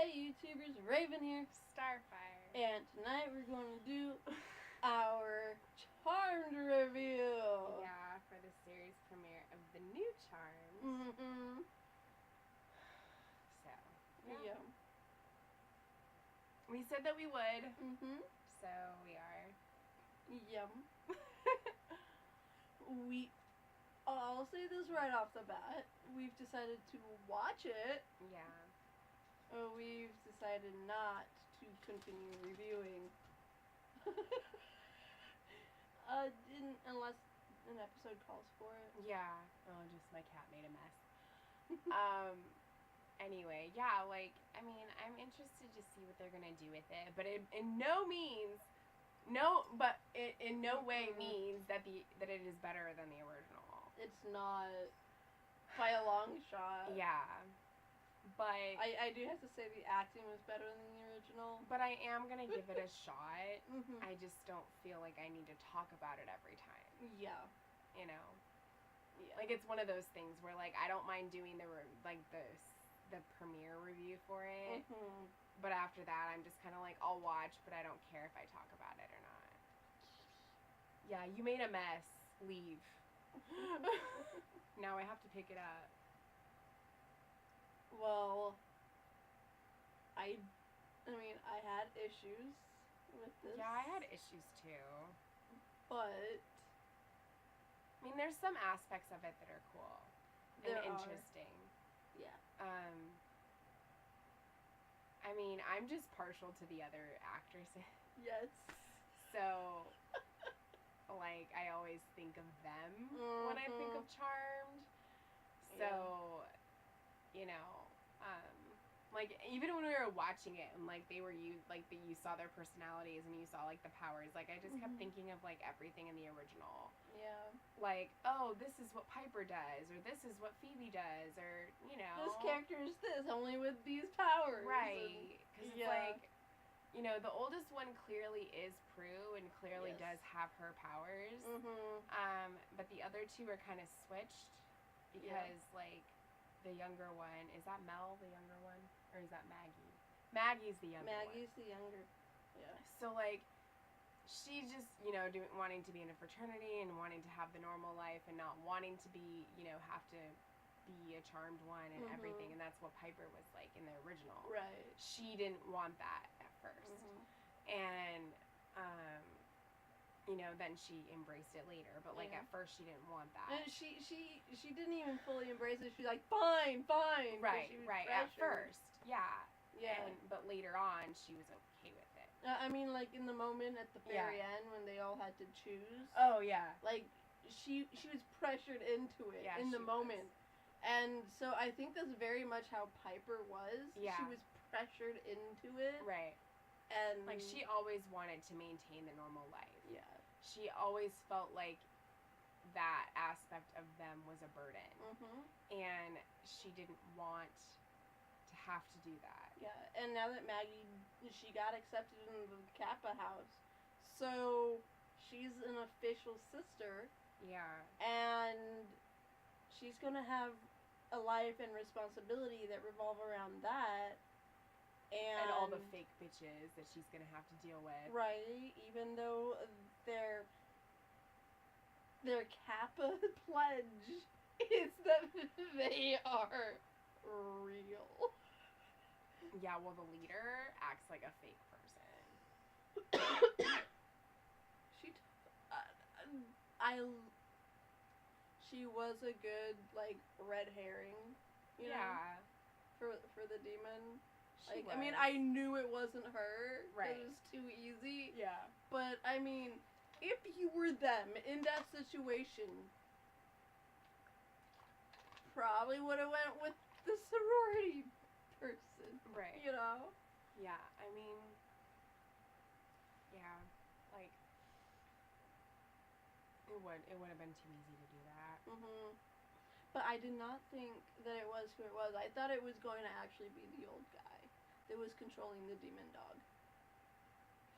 Hey YouTubers, Raven here, Starfire. and tonight we're going to do our Charmed review. Yeah, for the series premiere of the new Charms. Mm-hmm. So, Yeah. We said that we would. Mm-hmm. So, we are. Yum. I'll say this right off the bat. We've decided to watch it. Yeah. We've decided not to continue reviewing. Unless an episode calls for it. Yeah. Oh, just my cat made a mess. Anyway, yeah, I'm interested to see what they're gonna do with it, but it in no way means that it is better than the original. It's not by a long shot. Yeah. But I do have to say the acting was better than the original. But I am gonna give it a shot. Mm-hmm. I just don't feel like I need to talk about it every time. Yeah. You know. Yeah. Like it's one of those things where I don't mind doing the premiere review for it. Mm-hmm. But after that, I'm just kind of I'll watch, but I don't care if I talk about it or not. Yeah, you made a mess. Leave. Now I have to pick it up. Well, I had issues with this. Yeah, I had issues too. But there's some aspects of it that are cool and interesting. Yeah. I'm just partial to the other actresses. Yes. So, I always think of them when I think of Charmed. So, even when we were watching it and you saw their personalities and you saw the powers, I just kept thinking of everything in the original. Yeah. Oh, this is what Piper does, or this is what Phoebe does, or this character is this, only with these powers. Right. Because it's the oldest one clearly is Prue and clearly does have her powers. Mm-hmm. But the other two are kind of switched because the younger one, is that Mel, the younger one? Or is that Maggie? Maggie's the younger one. Maggie's the younger. Yeah. So, she's just, wanting to be in a fraternity and wanting to have the normal life and not wanting to be, have to be a charmed one and everything. And that's what Piper was like in the original. Right. She didn't want that at first. And, then she embraced it later. But, at first she didn't want that. And she didn't even fully embrace it. She's like, fine. Right. At first. Yeah. Yeah. But later on, she was okay with it. In the moment at the very end when they all had to choose. Oh, yeah. She was pressured into it in the moment. Was. And so I think that's very much how Piper was. Yeah. She was pressured into it. Right. And she always wanted to maintain the normal life. Yeah. She always felt like that aspect of them was a burden. And she didn't want to have to do that. Yeah, and now that Maggie, she got accepted into the Kappa house, so she's an official sister. Yeah. And she's going to have a life and responsibility that revolve around that. And all the fake bitches that she's going to have to deal with. Right, even though their Kappa pledge is that they are real. Yeah, well, the leader acts like a fake person. She was a good red herring, you know, for the demon. I knew it wasn't her. Right. It was too easy. Yeah. But if you were them in that situation, probably would have went with the sorority person. Right. You know? Yeah, it would have been too easy to do that. But I did not think that it was who it was. I thought it was going to actually be the old guy that was controlling the demon dog.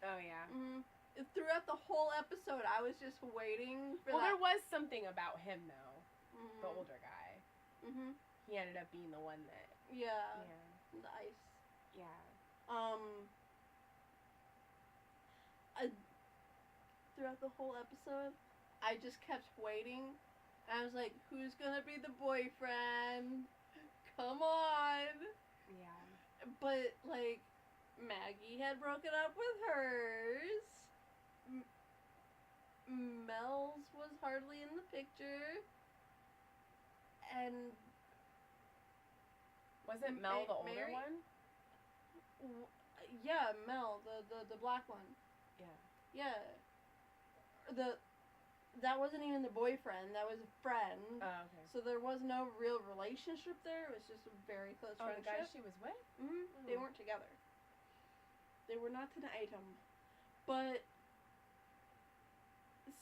Oh, yeah. Throughout the whole episode, I was just waiting for that. Well, there was something about him, though. The older guy. Mm-hmm. He ended up being the one that... Yeah. Nice. Yeah. Throughout the whole episode, I just kept waiting. I was like, who's gonna be the boyfriend? Come on. Yeah. But, like, Maggie had broken up with hers. Mel's was hardly in the picture. And... Wasn't Mel the older Mary? one? Yeah, Mel, the black one. Yeah. Yeah. That wasn't even the boyfriend. That was a friend. Oh, okay. So there was no real relationship there. It was just a very close friendship. Oh, the guy she was with? Mm-hmm. Mm. They weren't together. They were not an item. But...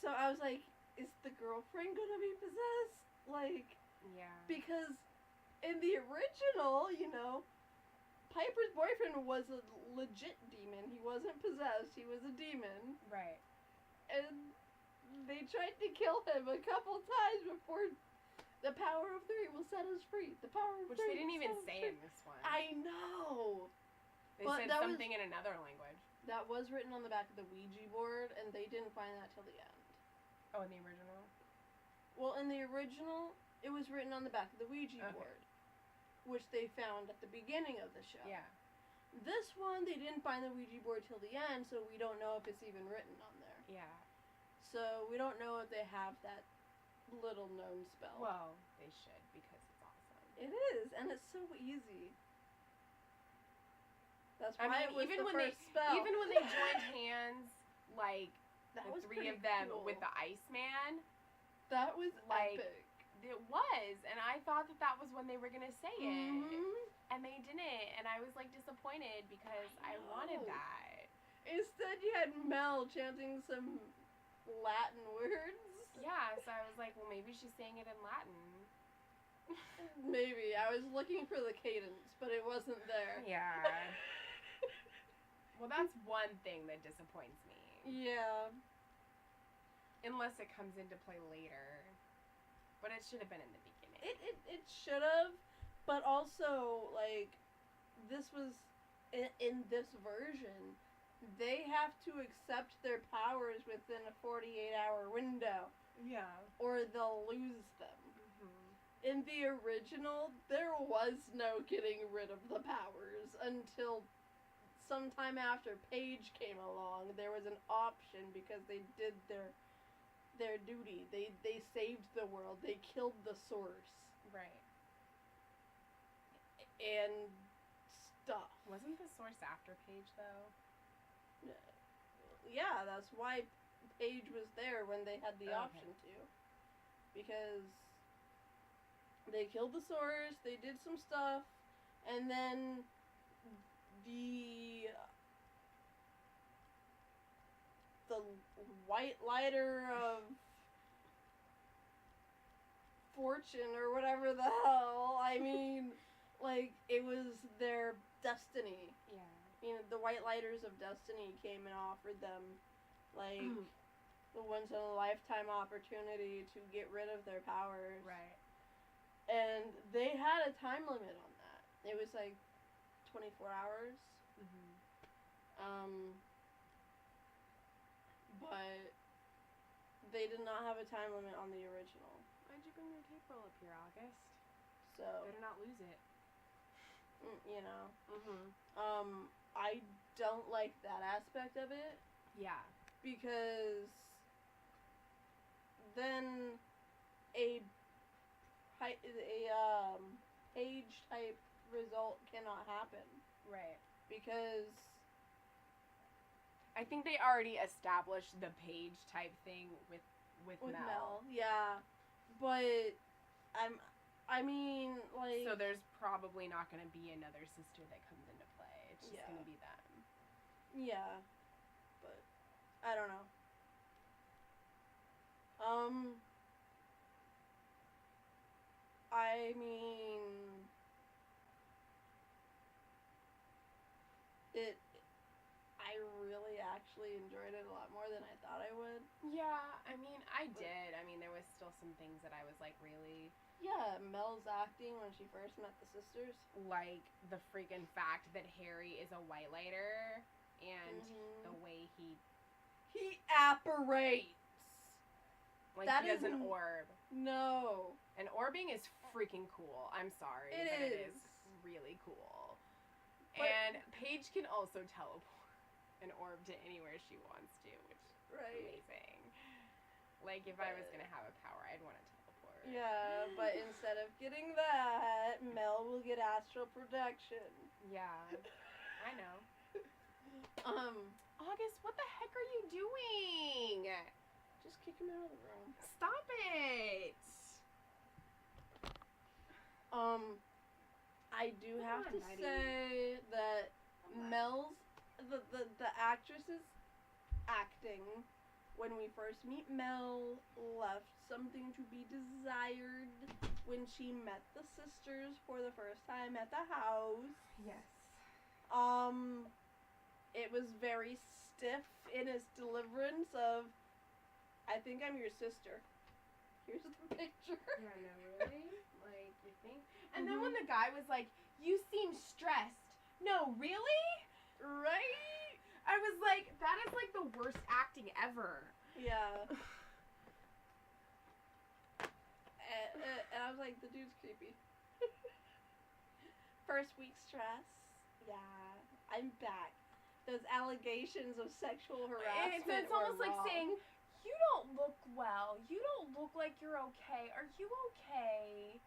So I was like, is the girlfriend gonna be possessed? Like... Yeah. Because in the original, you know, Piper's boyfriend was a legit demon. He wasn't possessed. He was a demon. Right. And they tried to kill him a couple times before the power of 3 will set us free. The power of 3 Which they didn't even say in this one. I know. They said something in another language. That was written on the back of the Ouija board, and they didn't find that till the end. Oh, in the original? Well, in the original, it was written on the back of the Ouija board, which they found at the beginning of the show. Yeah. This one, they didn't find the Ouija board till the end, so we don't know if it's even written on there. Yeah. So we don't know if they have that little known spell. Well, they should, because it's awesome. It is, and it's so easy. That's why it was even the when first spell. Even when they joined hands, like, that the was 3 of them cool. with the Iceman. That was like, epic. It was, and I thought that was when they were going to say it. Mm-hmm. And they didn't, and I was, like, disappointed because I wanted that. Instead, you had Mel chanting some Latin words. Yeah, so I was like, well, maybe she's saying it in Latin. Maybe. I was looking for the cadence, but it wasn't there. Yeah. Well, that's one thing that disappoints me. Yeah. Unless it comes into play later. But it should have been in the beginning. It should have, but also, like, this was, in this version, they have to accept their powers within a 48-hour window. Yeah. Or they'll lose them. Mm-hmm. In the original, there was no getting rid of the powers until sometime after Paige came along. There was an option because they did their duty. They saved the world. They killed the source. Right. And stuff. Wasn't the source after Paige, though? Yeah, that's why Paige was there when they had the option to. Because they killed the source, they did some stuff, and then the white lighter of fortune or whatever the hell, I mean, like, it was their destiny. Yeah. You know, the white lighters of destiny came and offered them, like, the once-in-a-lifetime opportunity to get rid of their powers. Right. And they had a time limit on that. It was, like, 24 hours. Mm-hmm. But they did not have a time limit on the original. Why'd you bring your tape roll up here, August? So... Better not lose it. You know. Mm-hmm. I don't like that aspect of it. Yeah. Because then a page type result cannot happen. Right. Because I think they already established the Paige type thing with Mel. Yeah. But I mean, like... So there's probably not going to be another sister that comes into play. It's just going to be them. Yeah. But, I don't know. I mean... I really actually enjoyed it a lot more than I thought I would. Yeah, I mean, I did. I mean, there was still some things that I was, like, really Yeah, Mel's acting when she first met the sisters. Like the freaking fact that Harry is a white lighter and the way he apparates. like That he does is an orb. No. And orbing is freaking cool. I'm sorry, It it is. is really cool. But- and Paige can also teleport an orb to anywhere she wants to, which is amazing. Like if I was gonna have a power, I'd want to teleport. Yeah, but instead of getting that, Mel will get astral projection. Yeah, I know. August, what the heck are you doing? Just kick him out of the room. Stop it. I do Come have on, to buddy. say that Mel's the actress's acting when we first meet Mel left something to be desired when she met the sisters for the first time at the house. Yes. It was very stiff in its deliverance of, I think I'm your sister. Here's the picture. Yeah, no, really? Like, you think? And then when the guy was like, you seem stressed. No, really? Right? I was like, that is like the worst acting ever. Yeah. And I was like, the dude's creepy. First week stress. Yeah. I'm back. Those allegations of sexual harassment. It's almost were like wrong. saying, you don't look well. You don't look like you're okay. Are you okay?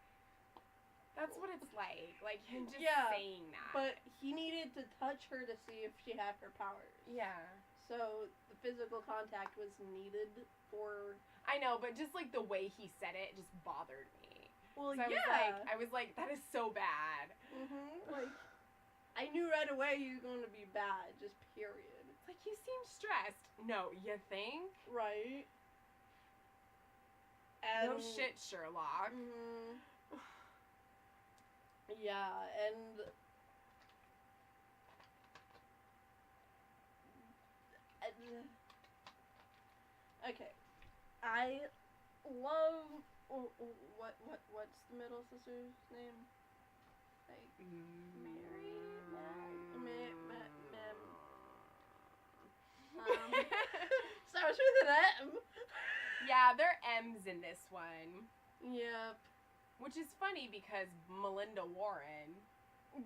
That's what it's like. Like him just saying that. But he needed to touch her to see if she had her powers. Yeah. So the physical contact was needed for. I know, but just like the way he said it just bothered me. Well, So yeah. I was like, that is so bad. Like, I knew right away he was going to be bad. Just period. It's like, you seem stressed. No, you think? Right. And, No shit, Sherlock. Yeah, and okay, I love what's the middle sister's name? Like Mary, starts with an M. Yeah, they're M's in this one. Yep. Which is funny because Melinda Warren.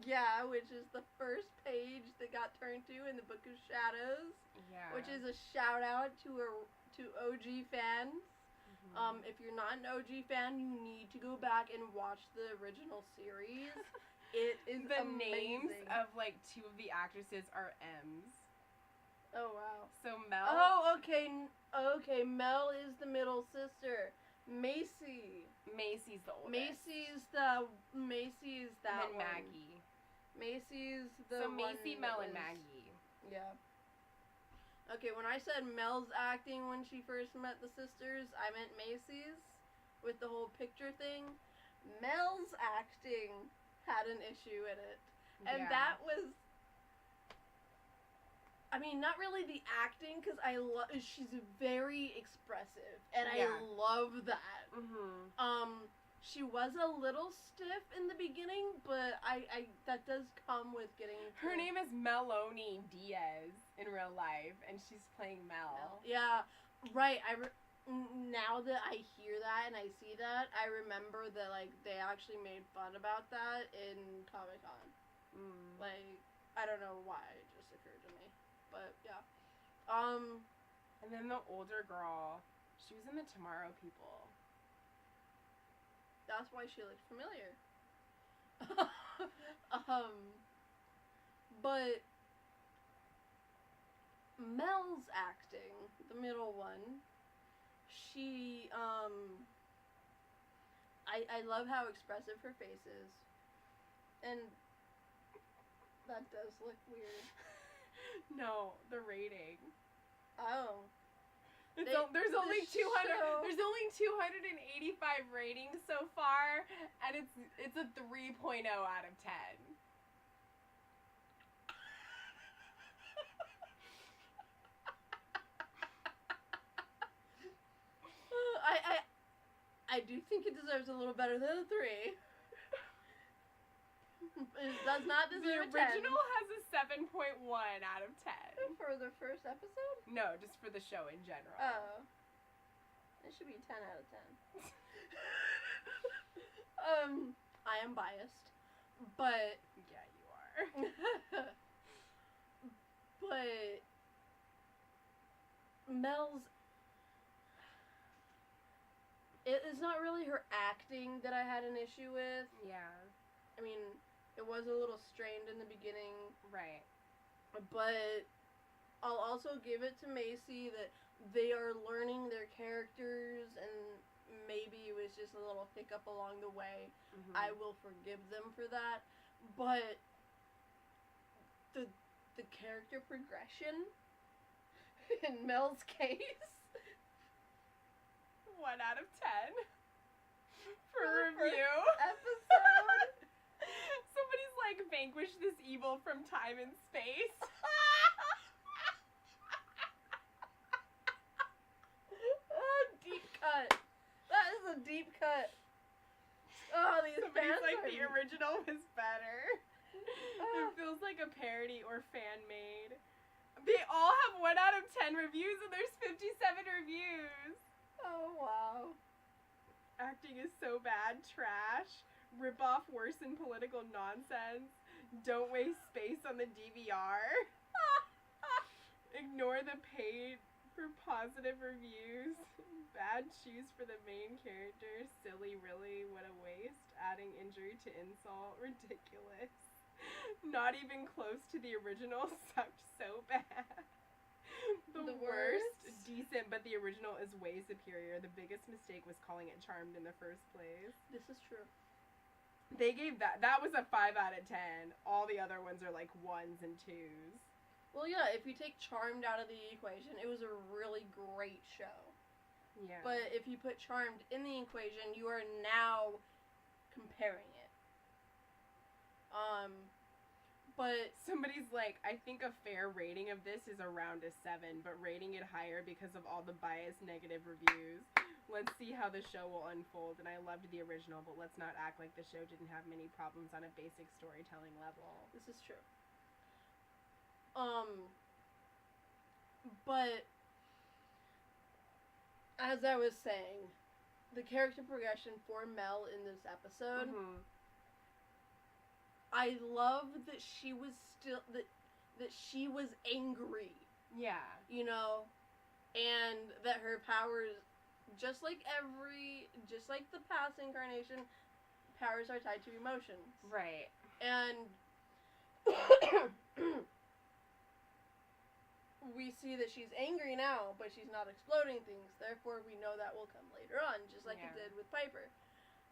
Yeah, which is the first page that got turned to in the Book of Shadows. Yeah. Which is a shout out to OG fans. If you're not an OG fan, you need to go back and watch the original series. It is the amazing. names of like two of the actresses are M's. Oh wow. So Mel. Oh, okay. Okay, Mel is the middle sister. Macy's the oldest. Macy's that and then one. Maggie. Macy's the So one Macy, that Mel, was- and Maggie. Yeah. Okay, when I said Mel's acting when she first met the sisters, I meant Macy's with the whole picture thing. Mel's acting had an issue in it. And Yeah. that was, I mean, not really the acting, because she's very expressive, and Yeah. I love that. She was a little stiff in the beginning, but I that does come with getting Her name is Melanie Diaz in real life, and she's playing Mel. Yeah, right. Now that I hear that and I see that, I remember that like they actually made fun about that in Comic-Con. Like, I don't know why it just occurred to me, but yeah. And then the older girl, she was in the Tomorrow People. That's why she looked familiar. But Mel's acting, the middle one, she, I love how expressive her face is. And that does look weird. No, the rating. Oh. There's only 200. show- There's only 285 ratings so far, and it's a 3.0 out of 10. I I do think it deserves a little better than a 3. It does not deserve The a 10. original has a 7.1 out of 10. For the first episode? No, just for the show in general. Oh. It should be a 10 out of 10. I am biased, but... Yeah, you are. But... Mel's... It is not really her acting that I had an issue with. Yeah. I mean, it was a little strained in the beginning. Right. But I'll also give it to Macy that they are learning their characters, and maybe it was just a little hiccup along the way. Mm-hmm. I will forgive them for that. But the character progression in Mel's case, 1 out of 10 for the review. Episode. Somebody's like, vanquish this evil from time and space. Oh, deep cut. That is a deep cut. Oh, these Somebody's fans like, are... the original was better. Oh. It feels like a parody or fan made. They all have 1 out of 10 reviews, and there's 57 reviews. Oh, wow. Acting is so bad. Trash. Rip off worse than political nonsense. Don't waste space on the DVR. Ignore the paid for positive reviews. Bad shoes for the main character. Silly, really, what a waste. Adding injury to insult. Ridiculous. Not even close to the original. Sucked so bad. The worst. Decent, but the original is way superior. The biggest mistake was calling it Charmed in the first place. This is true. They gave that was a 5 out of 10. All the other ones are like 1s and 2s. Well, yeah, if you take Charmed out of the equation, it was a really great show. Yeah. But if you put Charmed in the equation, you are now comparing it. But somebody's like, I think a fair rating of this is around a 7, but rating it higher because of all the biased negative reviews. Let's see how the show will unfold. And I loved the original, but let's not act like the show didn't have many problems on a basic storytelling level. this is true. But as I was saying, the character progression for Mel in this episode, I love that she was still that she was angry. Yeah. You know, and that her powers, just like the past incarnation, powers are tied to emotions. Right. And we see that she's angry now, but she's not exploding things. Therefore, we know that will come later on, just like it did with Piper.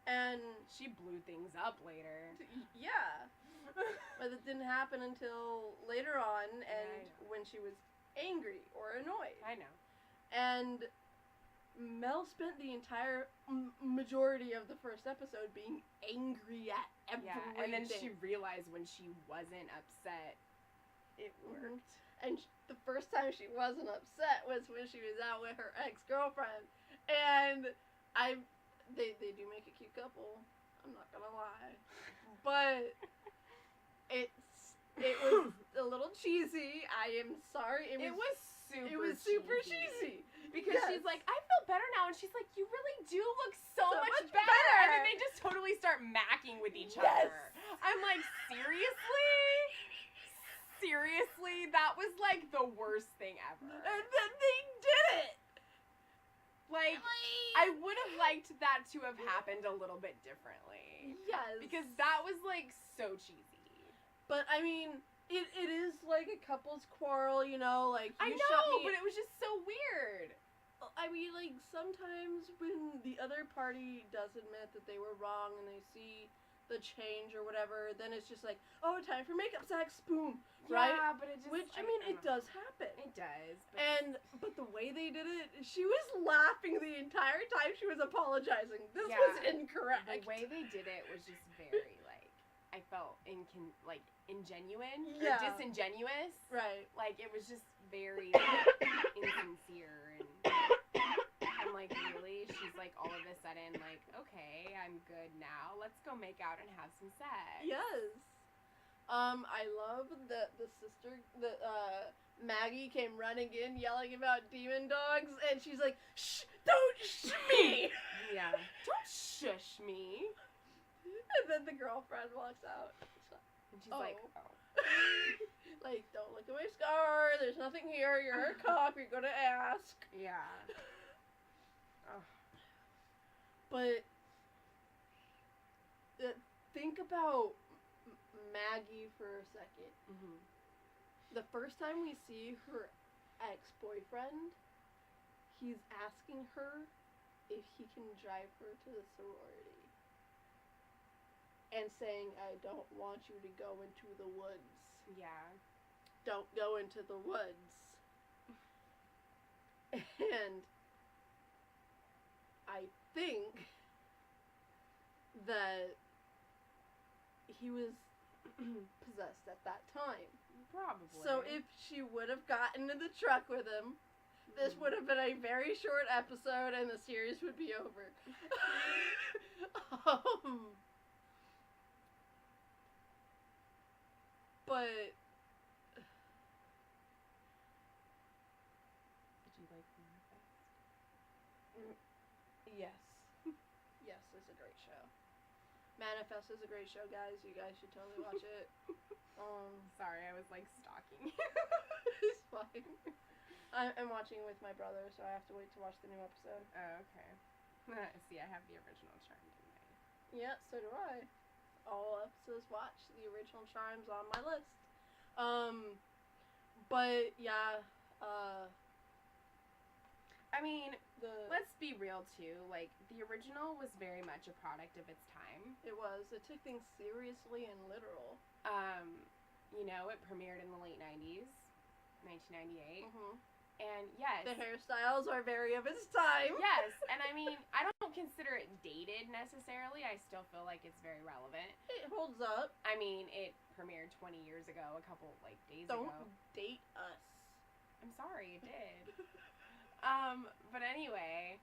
And she blew things up later. Yeah. But it didn't happen until later on, and when she was angry or annoyed. I know. And Mel spent the entire majority of the first episode being angry at everything. Yeah, and then she realized when she wasn't upset, it worked. And the first time she wasn't upset was when she was out with her ex-girlfriend. And they do make a cute couple. I'm not gonna lie. But it was a little cheesy. I am sorry. It was super cheesy. Because she's like, I feel better now. And she's like, you really do look so much better. And then they just totally start macking with each other. I'm like, seriously? Seriously? That was like the worst thing ever. And then they did it! Like, I would have liked that to have happened a little bit differently. Yes. Because that was like so cheesy. But I mean, it is like a couple's quarrel, you know, like I know, but it was just so weird. I mean, like, sometimes when the other party does admit that they were wrong and they see the change or whatever, then it's just like, oh, time for makeup sex, boom, right? Yeah, but it just... Which, I mean, it does happen. It does. But the way they did it, she was laughing the entire time she was apologizing. This was incorrect. The way they did it was just very, like, I felt ingenuine or disingenuous. Right. Like, it was just very insincere and like, really? She's like, all of a sudden, like, okay, I'm good now. Let's go make out and have some sex. Yes. I love that the sister, Maggie came running in yelling about demon dogs, and she's like, shh, don't shh me! Yeah. Don't shush me. And then the girlfriend walks out. And she's like, oh. Like, don't look at my scar, there's nothing here, you're a cop, you're gonna ask. Yeah. Oh. But, think about Maggie for a second. Mm-hmm. The first time we see her ex-boyfriend, he's asking her if he can drive her to the sorority. And saying, I don't want you to go into the woods. Yeah. Don't go into the woods. And I think that he was possessed at that time. Probably. So if she would have gotten in the truck with him, this would have been a very short episode and the series would be over. But did you like Manifest? Yes. Yes, it's a great show. Manifest is a great show, guys. You guys should totally watch it. Sorry, I was like stalking. It's fine. I'm watching with my brother, so I have to wait to watch the new episode. Oh, okay. See, I have the original Charm, didn't I? Yeah, so do I. All episodes watch the original Charms on my list. But yeah, I mean, let's be real too. Like, the original was very much a product of its time. It was. It took things seriously and literal. You know, it premiered in the late 90s, 1998. Mm-hmm. And yes. The hairstyles are very of its time. Yes, and I mean, I don't consider it dated necessarily. I still feel like it's very relevant. It holds up. I mean, it premiered 20 years ago, a couple, like, days ago. Don't date us. I'm sorry, it did. But anyway,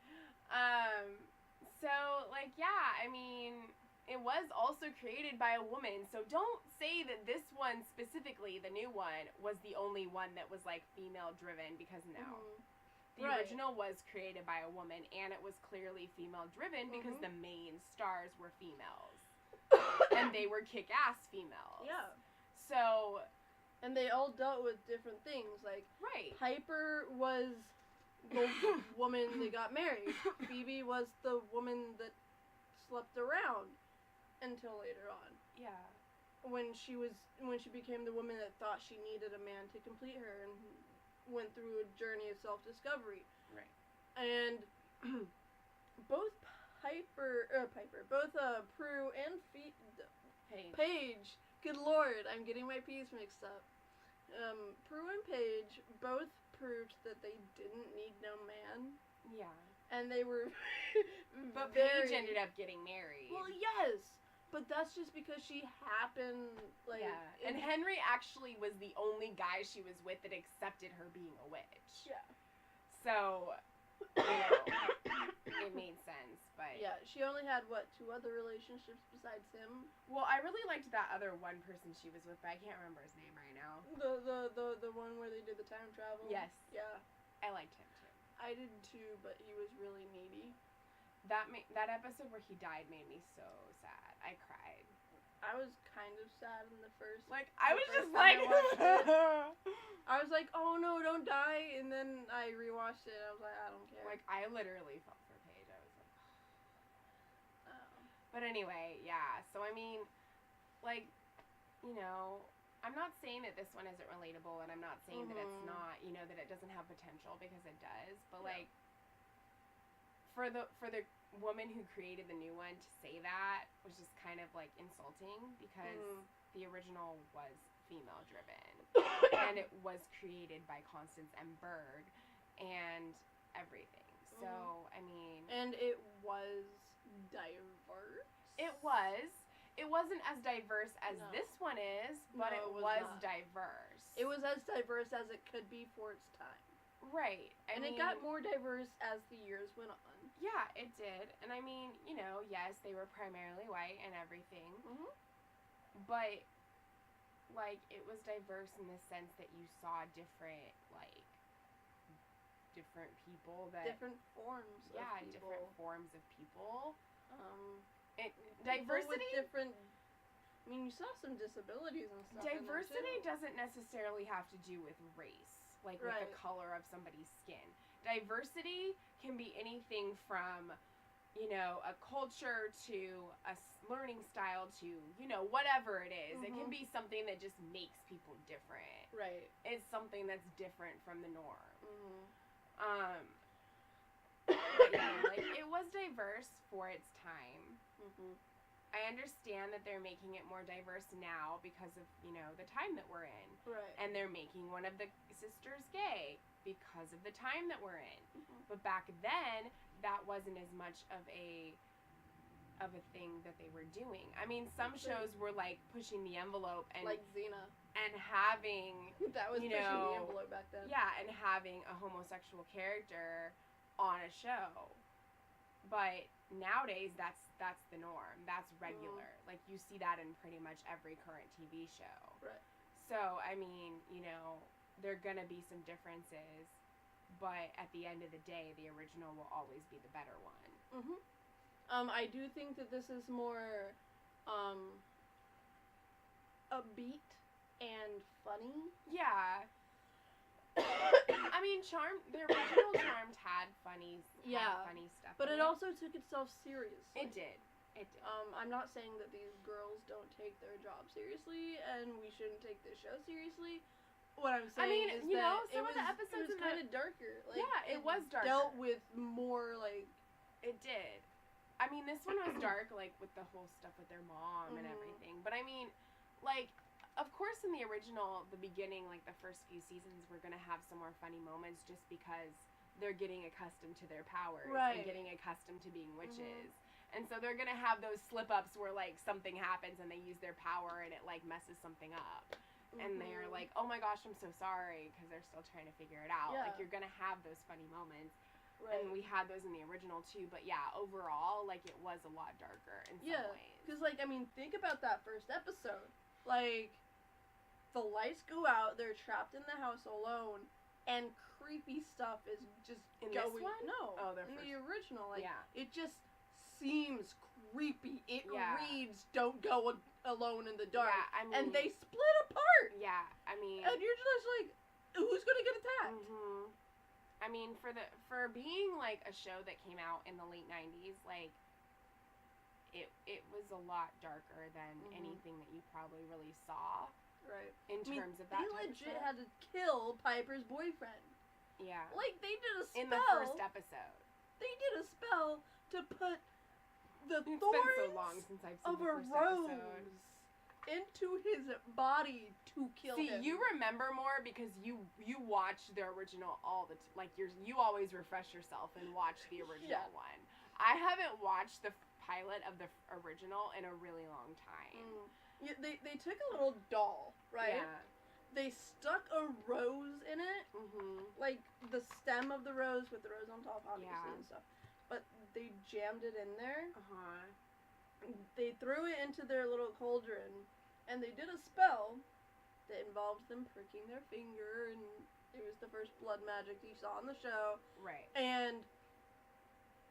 so, like, yeah, I mean, it was also created by a woman, so don't say that this one specifically, the new one, was the only one that was, like, female-driven, because no. Mm-hmm. The original was created by a woman, and it was clearly female-driven because the main stars were females. And they were kick-ass females. Yeah. So... And they all dealt with different things, like... Right. Piper was the woman that got married. Phoebe was the woman that slept around until later on. Yeah. When she became the woman that thought she needed a man to complete her and went through a journey of self-discovery. Right. And both Prue and Paige, good lord, I'm getting my P's mixed up. Prue and Paige both proved that they didn't need no man. Yeah. And they were But Paige ended up getting married. Well, yes. But that's just because she happened, like... Yeah. And Henry actually was the only guy she was with that accepted her being a witch. Yeah. So, you know, it made sense, but... Yeah, she only had, 2 other relationships besides him? Well, I really liked that other one person she was with, but I can't remember his name right now. The one where they did the time travel? Yes. Yeah. I liked him, too. I did, too, but he was really needy. That episode where he died made me so sad. I cried. I was kind of sad in the first. Like, I was just time like... I was like, oh no, don't die, and then I rewatched it, and I was like, I don't care. Like, I literally felt for Paige. I was like... Oh. But anyway, yeah. So, I mean, like, you know... I'm not saying that this one isn't relatable, and I'm not saying that it's not, you know, that it doesn't have potential, because it does. But, like... For the woman who created the new one to say that was just kind of like insulting because the original was female driven and it was created by Constance M. Berg and everything. So, I mean... And it was diverse? It was. It wasn't as diverse as this one is, but it was diverse. It was as diverse as it could be for its time. Right. I And mean, it got more diverse as the years went on. Yeah, it did. And I mean, you know, yes, they were primarily white and everything. Mm-hmm. But, like, it was diverse in the sense that you saw different people that... Different forms of people. Different forms of people. Diversity Diversity... different... I mean, you saw some disabilities and stuff. Diversity doesn't necessarily have to do with race, like with the color of somebody's skin. Diversity can be anything from, you know, a culture to a learning style to, you know, whatever it is. Mm-hmm. It can be something that just makes people different. Right. It's something that's different from the norm. Mm-hmm. But yeah, like, it was diverse for its time. Mm-hmm. I understand that they're making it more diverse now because of, you know, the time that we're in. Right. And they're making one of the sisters gay because of the time that we're in. Mm-hmm. But back then, that wasn't as much of a thing that they were doing. I mean, some shows were, like, pushing the envelope and... Like Xena. And having... That was pushing the envelope back then. Yeah, and having a homosexual character on a show. But nowadays, that's the norm. That's regular. Like, you see that in pretty much every current TV show. Right. So, I mean, you know, there are going to be some differences, but at the end of the day, the original will always be the better one. Mm-hmm. I do think that this is more, upbeat and funny. Yeah. I mean, the original Charmed had funny stuff. But it also took itself seriously. It did. I'm not saying that these girls don't take their job seriously, and we shouldn't take this show seriously. What I'm saying is you know, that some of the episodes it was kind of darker. Like, yeah, it was darker. Dealt with more, like... It did. I mean, this one was dark, like, with the whole stuff with their mom and everything. But I mean, like... Of course, in the original, the beginning, like the first few seasons, we're going to have some more funny moments just because they're getting accustomed to their powers and getting accustomed to being witches. And so they're going to have those slip-ups where, like, something happens and they use their power and it, like, messes something up. And they're like, oh my gosh, I'm so sorry, because they're still trying to figure it out. Yeah. Like, you're going to have those funny moments. Right. And we had those in the original, too. But, yeah, overall, like, it was a lot darker in some ways. Because, like, I mean, think about that first episode. Like... The lights go out, they're trapped in the house alone, and creepy stuff is just in going... this one? No, in the original. Like, it just seems creepy. It reads, don't go alone in the dark. Yeah, I mean... And they split apart! Yeah, I mean... And you're just like, who's gonna get attacked? Mm-hmm. I mean, for being, like, a show that came out in the late 90s, like, it was a lot darker than anything that you probably really saw. Right. In terms of that they legit had to kill Piper's boyfriend. Yeah. Like, they did a spell. In the first episode. They did a spell to put the It's thorns been so long since I've seen of the a first rose episode. into his body to kill him. See, you remember more because you watch the original all the like you always refresh yourself and watch the original one. I haven't watched the pilot of the original in a really long time. Yeah, they took a little doll, right? Yeah. They stuck a rose in it, like the stem of the rose with the rose on top, obviously, and stuff. But they jammed it in there. They threw it into their little cauldron, and they did a spell that involved them pricking their finger, and it was the first blood magic you saw on the show. Right. And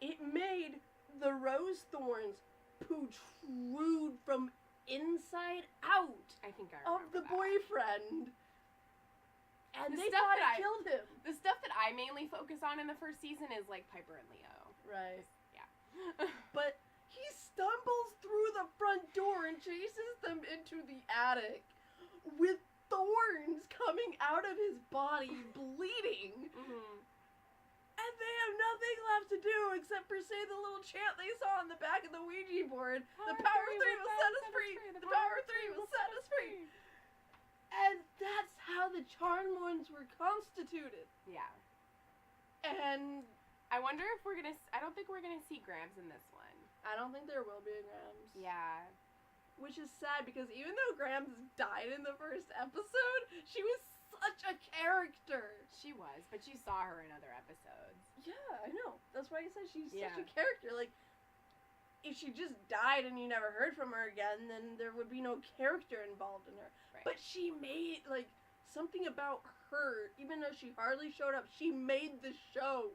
it made the rose thorns protrude from inside out of the boyfriend, and they thought it killed him. The stuff that I mainly focus on in the first season is like Piper and Leo. Right. Yeah. But he stumbles through the front door and chases them into the attic with thorns coming out of his body, bleeding. And they have nothing left to do except for say the little chant they saw on the back of the Ouija board. The power of 3 will set us free. The power of 3 will set us free. And that's how the Charmed Ones were constituted. Yeah. And I wonder if I don't think we're gonna see Grams in this one. I don't think there will be a Grams. Yeah. Which is sad because even though Grams died in the first episode, she was such a character. She was, but you saw her in other episodes. Yeah, I know. That's why I said she's Yeah. such a character. Like, if she just died and you never heard from her again, then there would be no character involved in her. Right. But she made, like, something about her, even though she hardly showed up, she made the show.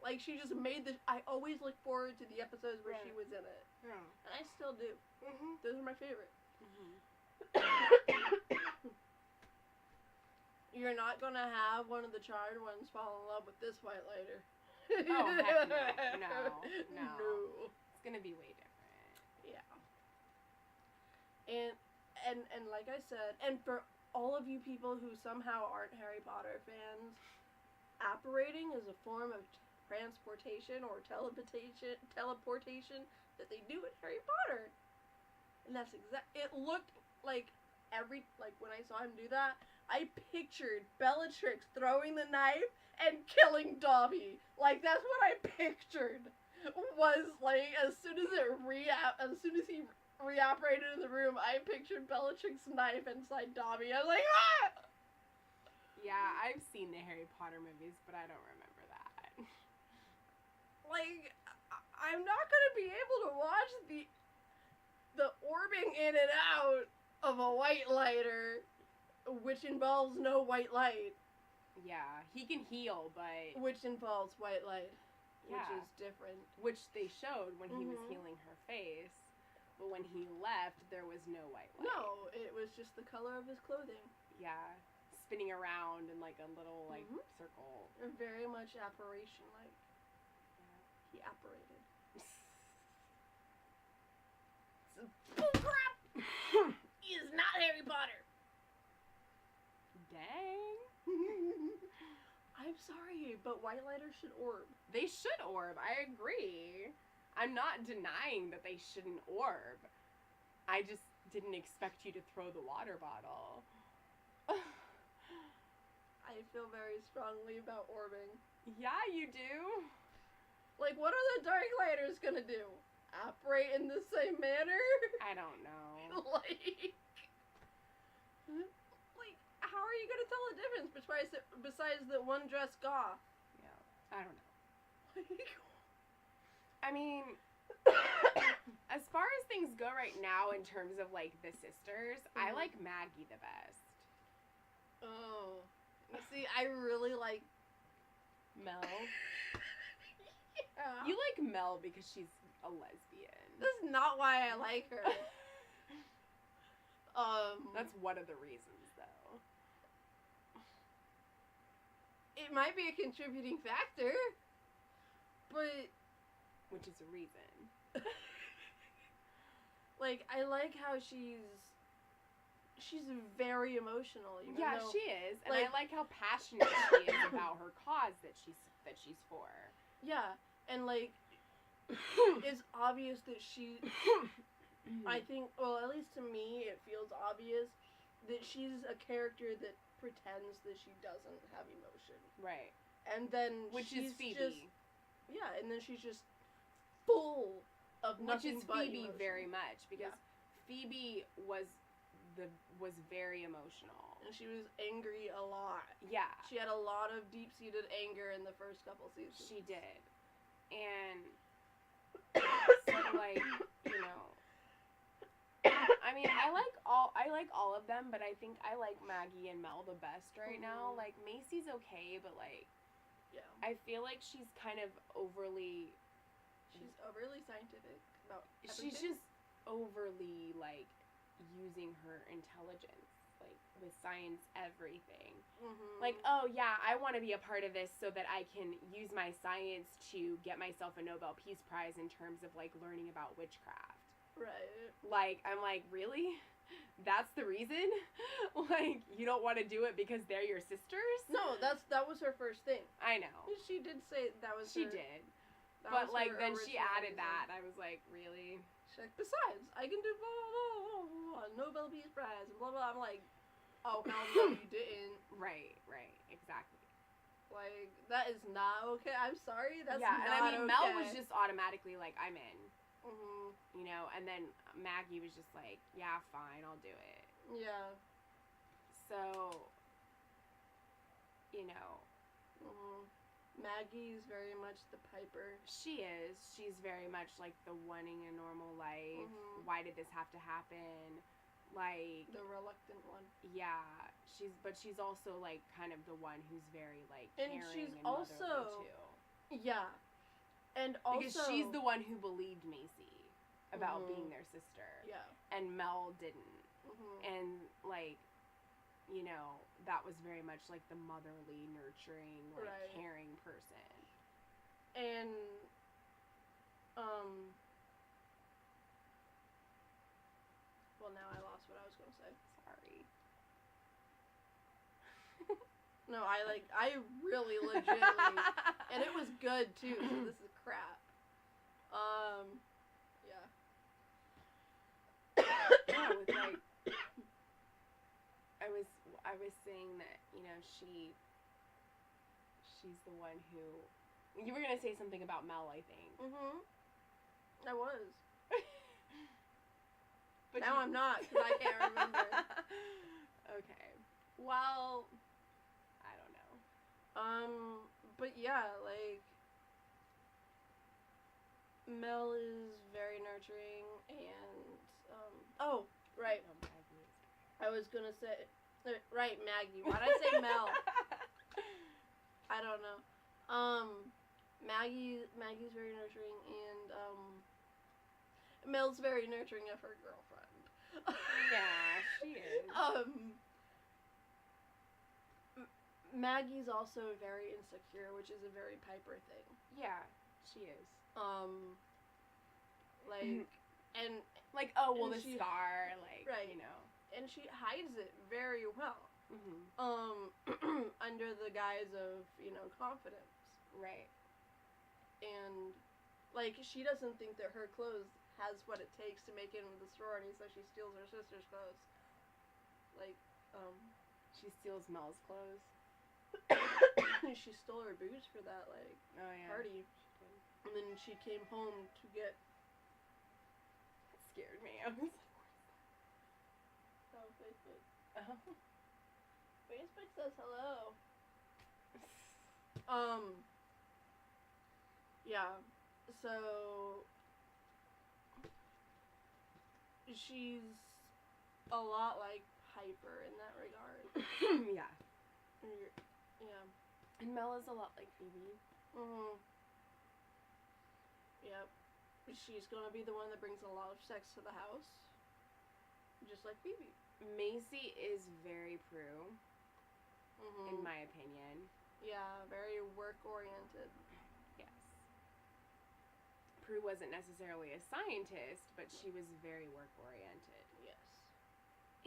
Like, she just made the... I always look forward to the episodes where she was in it. Yeah. And I still do. Mm-hmm. Those are my favorite. Mm-hmm. You're not gonna have one of the charred ones fall in love with this white lighter. Oh, heck no. No. It's gonna be way different. Yeah. And like I said, and for all of you people who somehow aren't Harry Potter fans, apparating is a form of transportation or teleportation that they do in Harry Potter. And that's it looked like when I saw him do that, I pictured Bellatrix throwing the knife and killing Dobby. Like, that's what I pictured. Was like, as soon as he reapparated in the room, I pictured Bellatrix's knife inside Dobby. I was like, ah! Yeah, I've seen the Harry Potter movies, but I don't remember that. Like, I'm not gonna be able to watch the orbing in and out of a white lighter, which involves no white light. Yeah, he can heal, but... Which involves white light, Yeah. which is different. Which they showed when he was Mhm. healing her face, but when he left, there was no white light. No, it was just the color of his clothing. Yeah, spinning around in like a little like Mhm. circle. Very much apparition-like. Yeah. He apparated. Bullcrap! He is not Harry Potter. Dang. I'm sorry, but white lighters should orb. They should orb. I agree. I'm not denying that they shouldn't orb. I just didn't expect you to throw the water bottle. I feel very strongly about orbing. Yeah, you do. Like, what are the dark lighters gonna do? Operate in the same manner? I don't know. like, how are you gonna tell the difference besides the one dress goth? Yeah, I don't know. I mean, as far as things go right now in terms of like the sisters, I like Maggie the best. Oh, you see, I really like Mel. Yeah. You like Mel because she's a lesbian. That's not why I like her. That's one of the reasons, though. It might be a contributing factor, but Which is a reason. like, I like how she's very emotional. Even Yeah, though, she is, and like- I like how passionate she is about her cause that she's for. Yeah, and like, it's obvious that I think, well, at least to me, it feels obvious that she's a character that pretends that she doesn't have emotion. Right. And then Which she's is Phoebe. just, yeah, and then she's just full of Which nothing is but Phoebe emotion. very much, because Yeah. Phoebe was very emotional. And she was angry a lot. Yeah. She had a lot of deep-seated anger in the first couple seasons. She did. And so like, you know, I mean, I like all of them, but I think I like Maggie and Mel the best right now. Like, Macy's okay, but like, Yeah. I feel like she's kind of overly She's overly scientific about she's everything. just overly like using her intelligence, like with science, everything. Mm-hmm. Like, oh yeah, I want to be a part of this so that I can use my science to get myself a Nobel Peace Prize in terms of like learning about witchcraft. Right. Like, I'm like, really? That's the reason? Like, you don't want to do it because they're your sisters? No, that was her first thing. I know. She did say that was She her, did. that But was like, her then she original added reason. that. I was like, really? She's like, besides, I can do blah, blah, blah, blah, blah, Nobel Peace Prize, and blah, blah. I'm like, oh, hell no, you didn't. Right, exactly. Like, that is not okay. I'm sorry, that's yeah, not and I mean, okay. Mel was just automatically like, I'm in. Mm-hmm. You know, and then Maggie was just like, yeah, fine, I'll do it. Yeah. So, you know. Mm-hmm. Maggie's very much the Piper. She is. She's very much like the wanting a normal life. Mm-hmm. Why did this have to happen? Like the reluctant one. Yeah, she's also like kind of the one who's very like caring and she's and also motherly too. Yeah, and also Because she's the one who believed Macy about Mm-hmm. being their sister. Yeah. And Mel didn't. Mm-hmm. And like, you know, that was very much like the motherly, nurturing, like Right. caring person. And well, now I lost what I was going to say. Sorry. No, I really legitimately, and it was good too. So this is crap. Yeah. Yeah, with like, I was saying that, you know, she's the one who, you were gonna say something about Mel, I think. Mm-hmm. I was. But now I'm not, because I can't remember. Okay. Well, I don't know. But yeah, like, Mel is very nurturing, and, oh, right. Oh, Maggie is I was gonna say, right, Maggie. Why'd I say Mel? I don't know. Maggie's very nurturing, and, Mel's very nurturing of her girlfriend. Yeah, she is. Maggie's also very insecure, which is a very Piper thing. Yeah, she is. Like, and like, oh, well, and the she, scar, like, right. you know. And she hides it very well. Mm-hmm. Under the guise of, you know, confidence. Right. And, like, she doesn't think that her clothes has what it takes to make it into the sorority, so she steals her sister's clothes. Like, she steals Mel's clothes. She stole her boots for that, like, party. And then she came home to get... It scared me. I was like, oh, Facebook. oh. Facebook says hello. Yeah. So... she's a lot like Piper in that regard. Yeah. Yeah. And Mel is a lot like Phoebe. Mm-hmm. Yep. She's gonna be the one that brings a lot of sex to the house. Just like Phoebe. Macy is very Prue. Mm-hmm. In my opinion. Yeah, very work-oriented. Yes. Prue wasn't necessarily a scientist, but she was very work-oriented. Yes.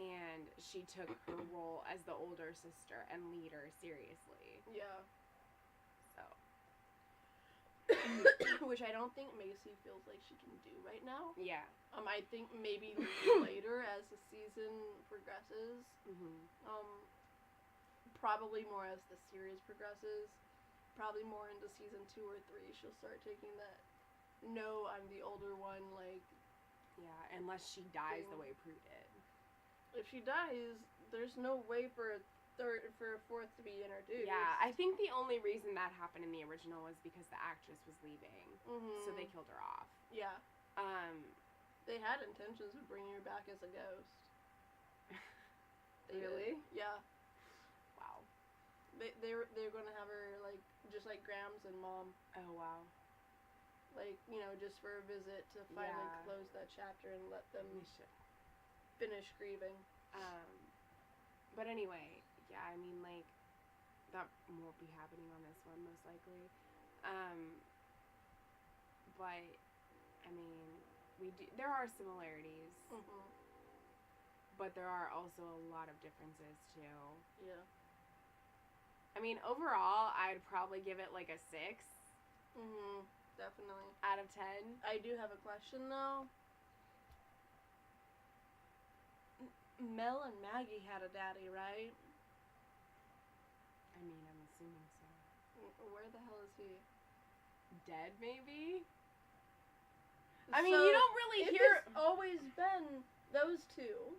And she took her role as the older sister and leader seriously. Yeah. So. Which I don't think Macy feels like she can do right now. Yeah. I think maybe later as the season progresses. Mm-hmm. Probably more as the series progresses. Probably more into season 2 or 3, she'll start taking that, no, I'm the older one, like... Yeah, unless she dies the way Prue did. If she dies, there's no way for a fourth to be introduced. Yeah, I think the only reason that happened in the original was because the actress was leaving. Mm-hmm. So they killed her off. Yeah. They had intentions of bringing her back as a ghost. Really? Yeah. Wow. They were going to have her, like, just like Grams and Mom. Oh, wow. Like, you know, just for a visit to finally close that chapter and let them finish grieving. But anyway, yeah, I mean, like, that won't be happening on this one, most likely. But, I mean, there are similarities. Mm-hmm. But there are also a lot of differences, too. Yeah. I mean, overall, I'd probably give it, like, a 6. Mm-hmm. Definitely. Out of 10. I do have a question, though. Mel and Maggie had a daddy, right? I mean, I'm assuming so. Where the hell is he? Dead, maybe? I mean, you don't really hear... It's always been those two,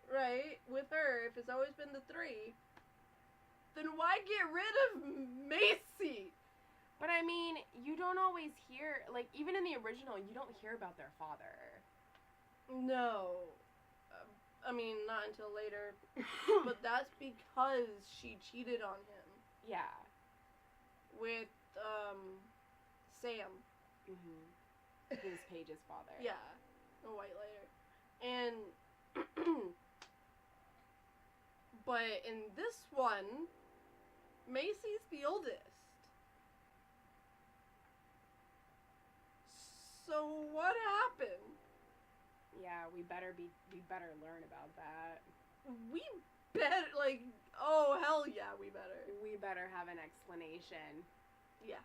right? With her, if it's always been the 3, then why get rid of Macy? But I mean, you don't always hear, like, even in the original, you don't hear about their father. No. I mean, not until later. But that's because she cheated on him. Yeah. With, Sam. Mm-hmm. Who's Paige's father. Yeah. A white later. And, but in this one, Macy's the oldest. So what happened? Yeah, we better learn about that. We better, like, oh, hell yeah, we better. We better have an explanation. Yeah.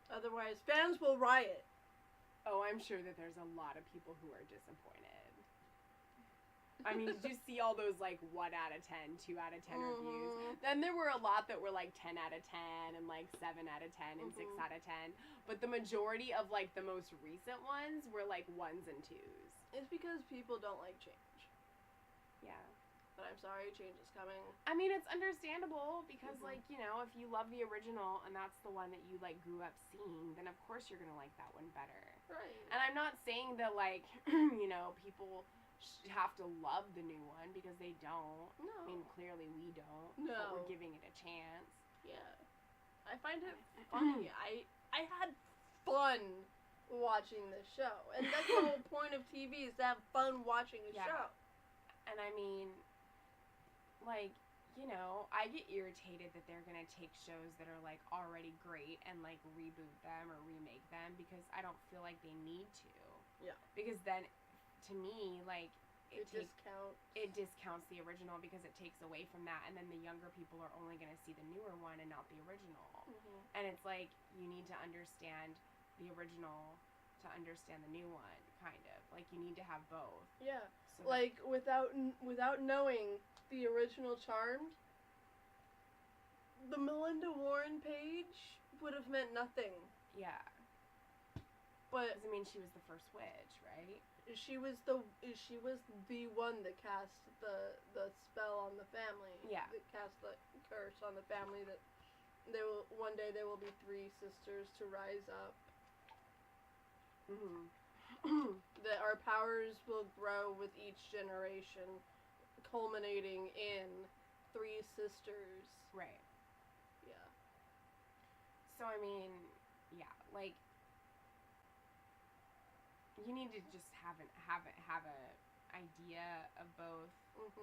Otherwise, fans will riot. Oh, I'm sure that there's a lot of people who are disappointed. I mean, did you see all those, like, 1 out of 10, 2 out of 10 reviews? Then there were a lot that were, like, 10 out of 10 and, like, 7 out of 10 and 6 out of 10. But the majority of, like, the most recent ones were, like, 1s and 2s. It's because people don't like change. Yeah. But I'm sorry, change is coming. I mean, it's understandable because, like, you know, if you love the original and that's the one that you, like, grew up seeing, then of course you're gonna like that one better. Right. And I'm not saying that, like, you know, people have to love the new one because they don't. No. I mean, clearly we don't. No. But we're giving it a chance. Yeah. I find it funny. I had fun watching this show. And that's the whole point of TV is to have fun watching a show. And I mean, like, you know, I get irritated that they're gonna take shows that are, like, already great and, like, reboot them or remake them because I don't feel like they need to. Yeah. Because then, to me, like, it discounts the original because it takes away from that, and then the younger people are only gonna see the newer one and not the original. And it's like, you need to understand the original to understand the new one, kind of. Like, you need to have both. Yeah. So like, without knowing the original Charmed, the Melinda Warren page would have meant nothing. Yeah. But I mean, she was the first witch, right? She was the one that cast the spell on the family. Yeah. That cast the curse on the family that one day there will be 3 sisters to rise up. That our powers will grow with each generation, culminating in 3 sisters. Right. Yeah. So I mean, yeah, like, you need to just have a idea of both,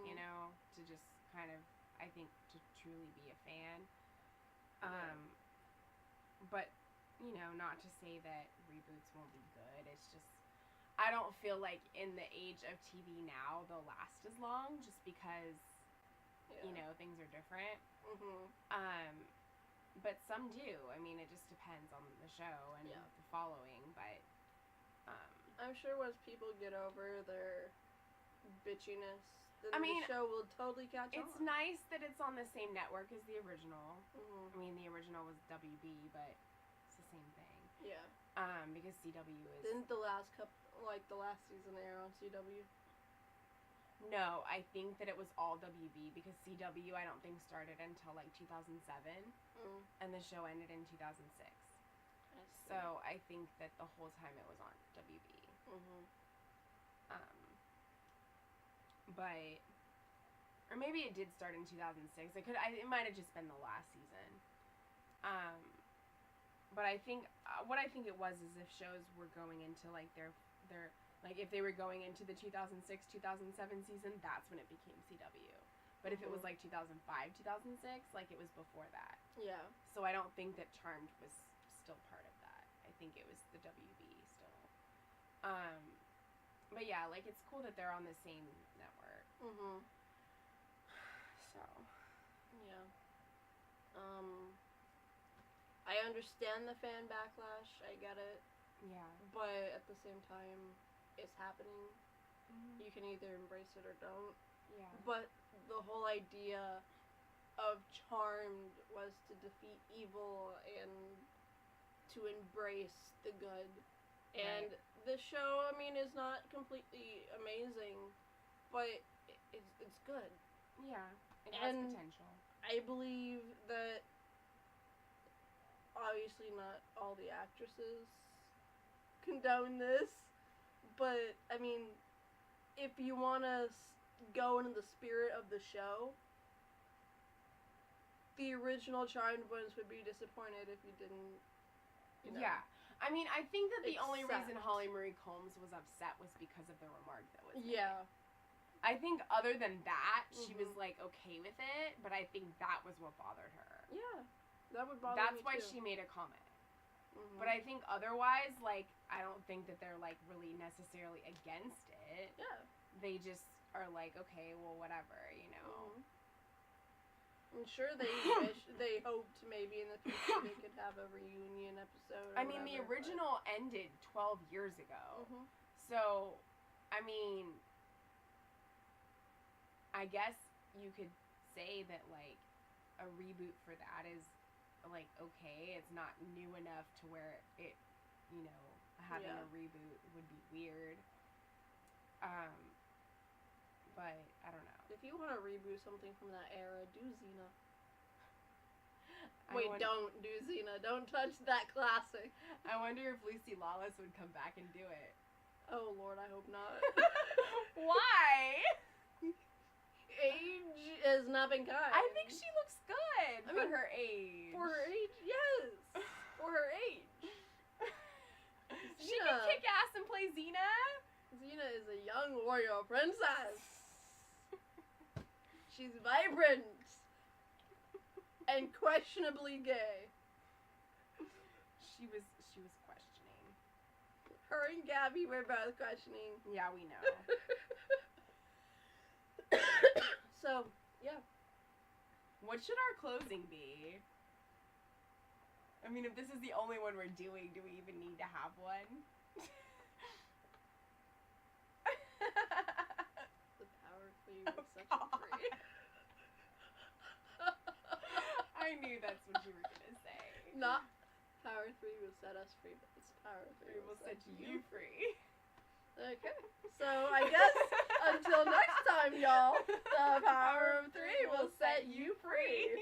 you know, to just kind of, I think, to truly be a fan. But, you know, not to say that reboots won't be good. It's just, I don't feel like in the age of TV now they'll last as long just because, you know, things are different. But some do. I mean, it just depends on the show and the following, but I'm sure once people get over their bitchiness, then I mean, the show will totally catch on. It's nice that it's on the same network as the original. Mm-hmm. I mean, the original was WB, but it's the same thing. Yeah. Because CW is... Didn't the last season air on CW? No, I think that it was all WB, because CW I don't think started until, like, 2007, and the show ended in 2006. So I think that the whole time it was on WB. But, or maybe it did start in 2006. It might have just been the last season. But I think, what I think it was is if shows were going into, like, their like, if they were going into the 2006, 2007 season, that's when it became CW. But if it was, like, 2005, 2006, like, it was before that. Yeah. So I don't think that Charmed was still part of that. I think it was the WB still. But yeah, like, it's cool that they're on the same network. So. Yeah. I understand the fan backlash. I get it. Yeah. But at the same time, it's happening. You can either embrace it or don't. Yeah. But the whole idea of Charmed was to defeat evil and to embrace the good. And the show, I mean, is not completely amazing, but it's good. Yeah, it has And potential. I believe that obviously not all the actresses condone this, but I mean, if you want to go into the spirit of the show, the original Charmed Ones would be disappointed if you didn't. You know, Yeah. I mean, I think that the only reason accept. Holly Marie Combs was upset was because of the remark that was made. Yeah. I think other than that, she was, Mhm. like, okay with it, but I think that was what bothered her. Yeah. That would bother That's me why too. she made a comment. Mhm. But I think otherwise, like, I don't think that they're, like, really necessarily against it. Yeah. They just are like, okay, well, whatever, you know. Mhm. I'm sure they they hoped maybe in the future they could have a reunion episode. I mean, the original ended 12 years ago. Mhm. So, I mean, I guess you could say that, like, a reboot for that is, like, okay. It's not new enough to where it, you know, having a reboot would be weird. But I don't know. If you want to reboot something from that era, do Xena. Wait, don't do Xena. Don't touch that classic. I wonder if Lucy Lawless would come back and do it. Oh, Lord, I hope not. Why? Age has not been kind. I think she looks good for her age. For her age, yes. For her age. She can kick ass and play Xena. Xena is a young warrior princess. She's vibrant. And questionably gay. She was questioning. Her and Gabby were both questioning. Yeah, we know. So, yeah. What should our closing be? I mean, if this is the only one we're doing, do we even need to have one? The power for you will set you free. I knew that's what you were gonna say. Not power 3 will set us free, but it's power 3 will set you free. Okay. So I guess until next time, y'all, the power of 3 will set you free.